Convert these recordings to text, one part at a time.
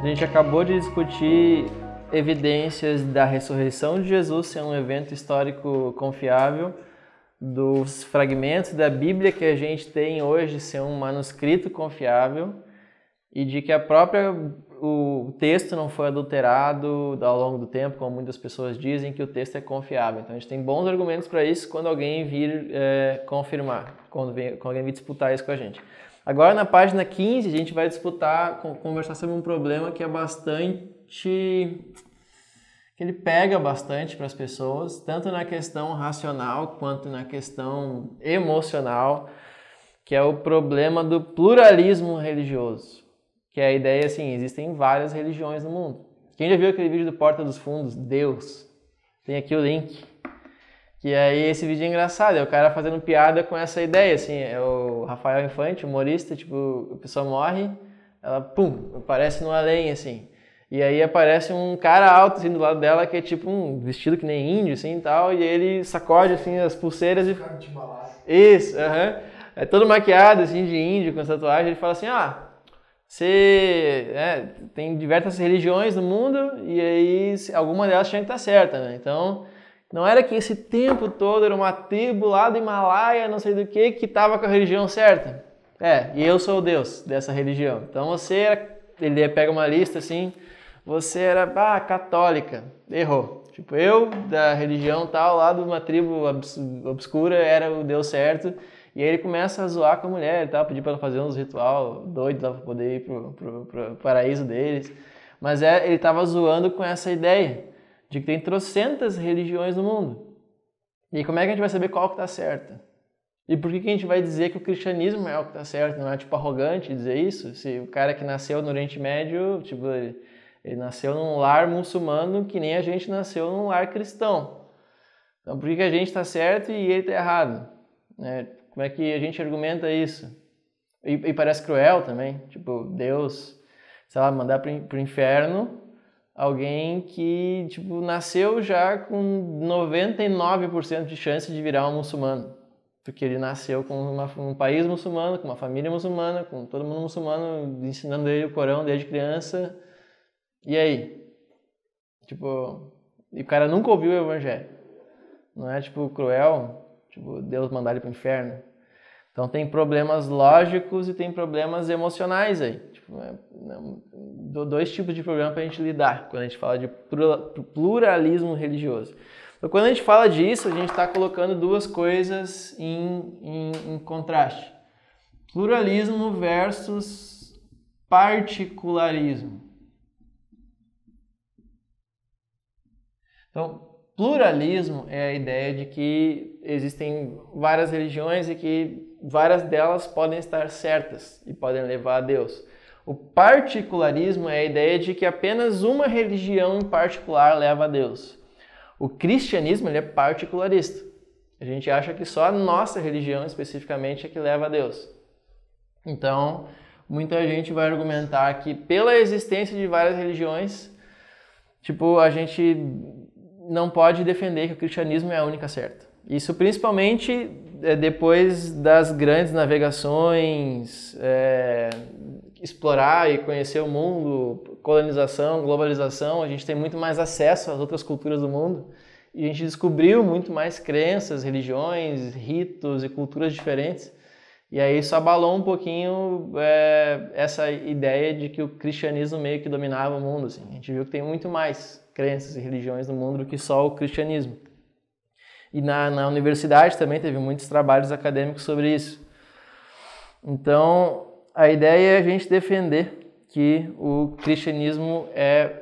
A gente acabou de discutir evidências da ressurreição de Jesus ser um evento histórico confiável, dos fragmentos da Bíblia que a gente tem hoje ser um manuscrito confiável e de que o texto não foi adulterado ao longo do tempo, como muitas pessoas dizem, que o texto é confiável. Então a gente tem bons argumentos para isso quando alguém vir confirmar, quando alguém vir disputar isso com a gente. Agora na página 15 a gente vai conversar sobre um problema que é que ele pega bastante para as pessoas, tanto na questão racional quanto na questão emocional, que é o problema do pluralismo religioso. Que é a ideia assim, existem várias religiões no mundo. Quem já viu aquele vídeo do Porta dos Fundos, Deus? Tem aqui o link. Que aí esse vídeo é engraçado, é o cara fazendo piada com essa ideia, assim, é o Rafael Infante, humorista, tipo, a pessoa morre, ela, pum, aparece no além, assim. E aí aparece um cara alto, assim, do lado dela, que é tipo um vestido que nem índio, assim, e tal, e ele sacode, assim, as pulseiras e... Isso, aham. É todo maquiado, assim, de índio, com tatuagem, ele fala assim, você tem diversas religiões no mundo e aí alguma delas tinha que estar certa, né? Então, não era que esse tempo todo era uma tribo lá do Himalaia, não sei do que estava com a religião certa. E eu sou o Deus dessa religião. Então ele pega uma lista assim, você era católica, errou. Tipo, eu da religião tal, lá de uma tribo obscura, era o Deus certo. E aí ele começa a zoar com a mulher e tal, pedir para ela fazer uns ritual doidos lá para poder ir pro paraíso deles. Mas ele estava zoando com essa ideia de que tem trocentas religiões no mundo. E como é que a gente vai saber qual que está certa? E por que a gente vai dizer que o cristianismo é o que está certo? Não é tipo arrogante dizer isso? Se o cara que nasceu no Oriente Médio, tipo, ele nasceu num lar muçulmano que nem a gente nasceu num lar cristão. Então por que a gente está certo e ele está errado? Como é que a gente argumenta isso? E parece cruel também, tipo, Deus, sei lá, mandar pro inferno alguém que, tipo, nasceu já com 99% de chance de virar um muçulmano. Porque ele nasceu com um país muçulmano, com uma família muçulmana, com todo mundo muçulmano, ensinando ele o Corão desde criança. E aí? Tipo, e o cara nunca ouviu o evangelho. Não é, tipo, cruel? Tipo, Deus mandar ele para o inferno. Então tem problemas lógicos e tem problemas emocionais aí. Tipo, dois tipos de problema para a gente lidar quando a gente fala de pluralismo religioso. Então quando a gente fala disso, a gente está colocando duas coisas em contraste. Pluralismo versus particularismo. Então, pluralismo é a ideia de que existem várias religiões e que várias delas podem estar certas e podem levar a Deus. O particularismo é a ideia de que apenas uma religião em particular leva a Deus. O cristianismo ele é particularista. A gente acha que só a nossa religião especificamente é que leva a Deus. Então, muita gente vai argumentar que pela existência de várias religiões, tipo, a gente não pode defender que o cristianismo é a única certa. Isso principalmente depois das grandes navegações, explorar e conhecer o mundo, colonização, globalização, a gente tem muito mais acesso às outras culturas do mundo e a gente descobriu muito mais crenças, religiões, ritos e culturas diferentes. E aí isso abalou um pouquinho essa ideia de que o cristianismo meio que dominava o mundo. Assim. A gente viu que tem muito mais crenças e religiões no mundo do que só o cristianismo. E na universidade também teve muitos trabalhos acadêmicos sobre isso. Então, a ideia é a gente defender que o cristianismo é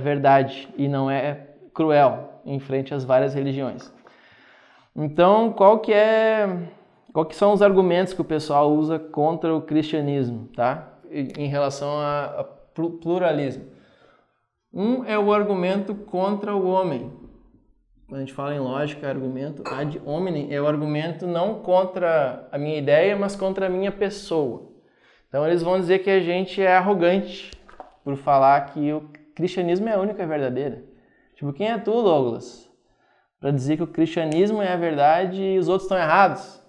verdade e não é cruel em frente às várias religiões. Então, qual que são os argumentos que o pessoal usa contra o cristianismo, tá? Em relação a pluralismo? Um é o argumento contra o homem. Quando a gente fala em lógica, argumento ad hominem é o argumento não contra a minha ideia, mas contra a minha pessoa. Então eles vão dizer que a gente é arrogante por falar que o cristianismo é a única verdadeira. Tipo, quem é tu, Douglas? Para dizer que o cristianismo é a verdade e os outros estão errados.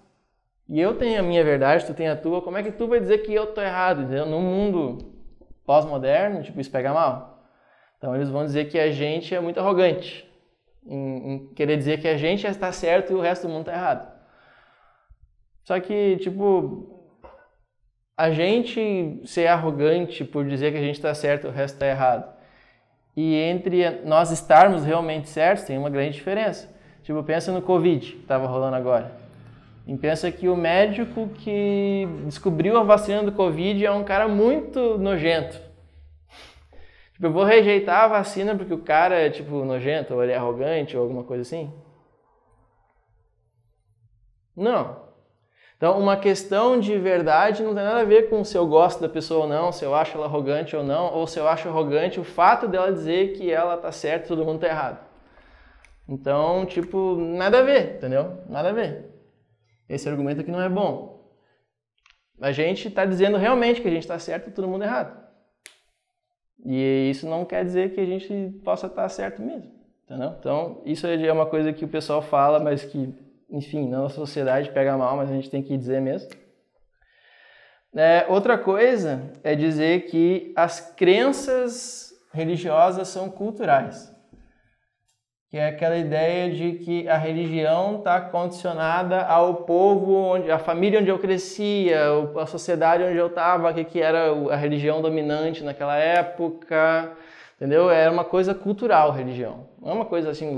E eu tenho a minha verdade, tu tem a tua, como é que tu vai dizer que eu estou errado? Entendeu? No mundo pós-moderno, tipo, isso pega mal. Então eles vão dizer que a gente é muito arrogante, em querer dizer que a gente está certo e o resto do mundo está errado. Só que, tipo, a gente ser arrogante por dizer que a gente está certo e o resto está errado, e entre nós estarmos realmente certos, tem uma grande diferença. Tipo, pensa no Covid, que estava rolando agora. E pensa que o médico que descobriu a vacina do Covid é um cara muito nojento. Tipo, eu vou rejeitar a vacina porque o cara é, tipo, nojento, ou ele é arrogante, ou alguma coisa assim? Não. Então, uma questão de verdade não tem nada a ver com se eu gosto da pessoa ou não, se eu acho ela arrogante ou não, ou se eu acho arrogante o fato dela dizer que ela tá certa e todo mundo tá errado. Então, tipo, nada a ver, entendeu? Nada a ver. Esse argumento aqui não é bom. A gente está dizendo realmente que a gente está certo e todo mundo errado. E isso não quer dizer que a gente possa estar certo mesmo, entendeu? Então, isso é uma coisa que o pessoal fala, mas que, enfim, na nossa sociedade pega mal, mas a gente tem que dizer mesmo. Outra coisa é dizer que as crenças religiosas são culturais. Que é aquela ideia de que a religião está condicionada ao povo, a família onde eu crescia, a sociedade onde eu estava, que era a religião dominante naquela época, entendeu? Era uma coisa cultural, religião. Não é uma coisa assim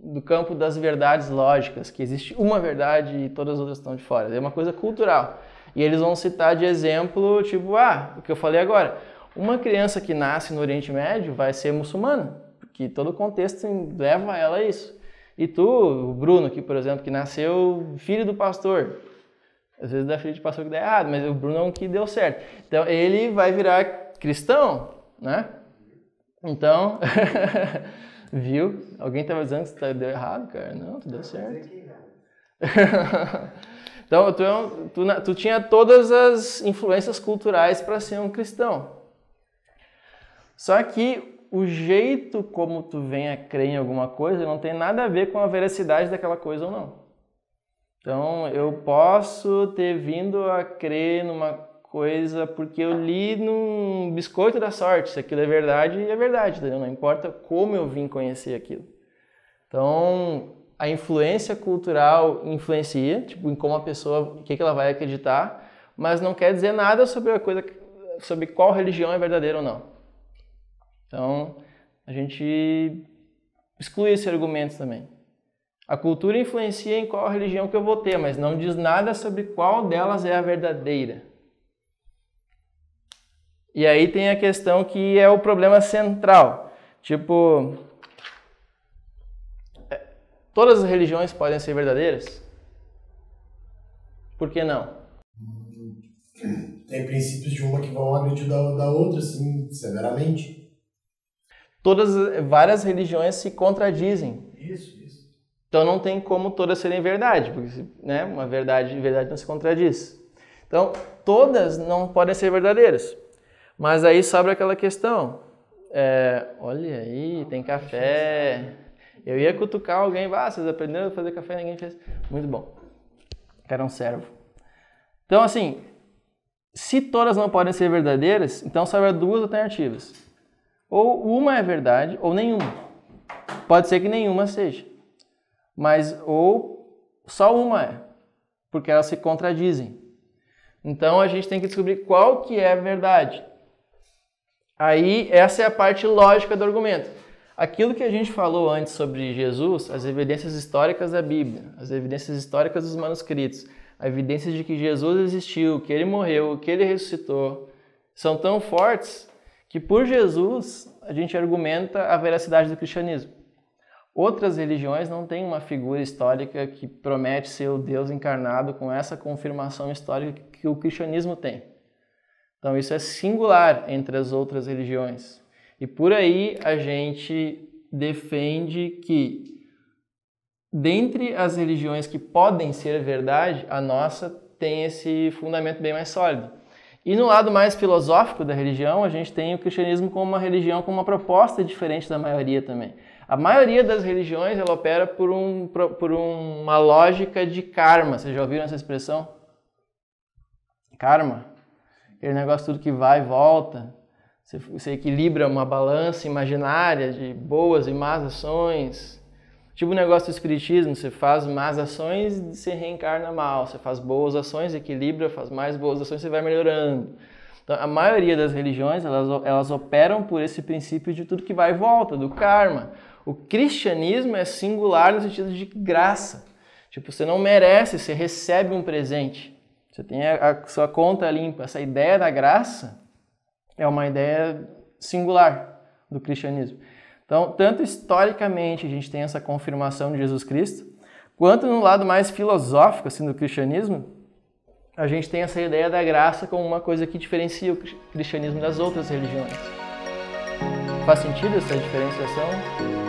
do campo das verdades lógicas, que existe uma verdade e todas as outras estão de fora. É uma coisa cultural. E eles vão citar de exemplo, tipo, o que eu falei agora. Uma criança que nasce no Oriente Médio vai ser muçulmana. Que todo o contexto leva ela a isso. E tu, o Bruno aqui, por exemplo, que nasceu filho do pastor. Às vezes dá filho de pastor que dá errado, mas o Bruno é um que deu certo. Então, ele vai virar cristão, né? Então, viu? Alguém estava dizendo que você deu errado, cara? Não, tu deu certo. Então, tu tinha todas as influências culturais para ser um cristão. Só que o jeito como tu vem a crer em alguma coisa não tem nada a ver com a veracidade daquela coisa ou não. Então, eu posso ter vindo a crer numa coisa porque eu li num biscoito da sorte. Se aquilo é verdade, entendeu? Não importa como eu vim conhecer aquilo. Então, a influência cultural influencia, tipo, em como a pessoa, o que ela vai acreditar, mas não quer dizer nada sobre a coisa, sobre qual religião é verdadeira ou não. Então, a gente exclui esse argumento também. A cultura influencia em qual religião que eu vou ter, mas não diz nada sobre qual delas é a verdadeira. E aí tem a questão que é o problema central. Tipo, todas as religiões podem ser verdadeiras? Por que não? Tem princípios de uma que vão agredir da outra, assim, severamente. Várias religiões se contradizem. Isso. Então não tem como todas serem verdade, porque, né, uma verdade não se contradiz. Então, todas não podem ser verdadeiras. Mas aí sobra aquela questão. Olha aí, tem café. Eu ia cutucar alguém, vocês aprenderam a fazer café e ninguém fez. Muito bom. Era um servo. Então, assim, se todas não podem ser verdadeiras, então sobra duas alternativas. Ou uma é verdade, ou nenhuma. Pode ser que nenhuma seja. Mas ou só uma é, porque elas se contradizem. Então a gente tem que descobrir qual que é a verdade. Aí essa é a parte lógica do argumento. Aquilo que a gente falou antes sobre Jesus, as evidências históricas da Bíblia, as evidências históricas dos manuscritos, a evidência de que Jesus existiu, que ele morreu, que ele ressuscitou, são tão fortes que por Jesus a gente argumenta a veracidade do cristianismo. Outras religiões não têm uma figura histórica que promete ser o Deus encarnado com essa confirmação histórica que o cristianismo tem. Então isso é singular entre as outras religiões. E por aí a gente defende que, dentre as religiões que podem ser verdade, a nossa tem esse fundamento bem mais sólido. E no lado mais filosófico da religião, a gente tem o cristianismo como uma religião com uma proposta diferente da maioria também. A maioria das religiões, ela opera por uma lógica de karma. Vocês já ouviram essa expressão? Karma. Aquele negócio tudo que vai e volta. Você equilibra uma balança imaginária de boas e más ações. Tipo o negócio do espiritismo, você faz más ações e você reencarna mal. Você faz boas ações, equilibra, faz mais boas ações, você vai melhorando. Então, a maioria das religiões, elas operam por esse princípio de tudo que vai e volta, do karma. O cristianismo é singular no sentido de graça. Tipo, você não merece, você recebe um presente. Você tem a sua conta limpa. Essa ideia da graça é uma ideia singular do cristianismo. Então, tanto historicamente a gente tem essa confirmação de Jesus Cristo, quanto no lado mais filosófico assim, do cristianismo, a gente tem essa ideia da graça como uma coisa que diferencia o cristianismo das outras religiões. Faz sentido essa diferenciação?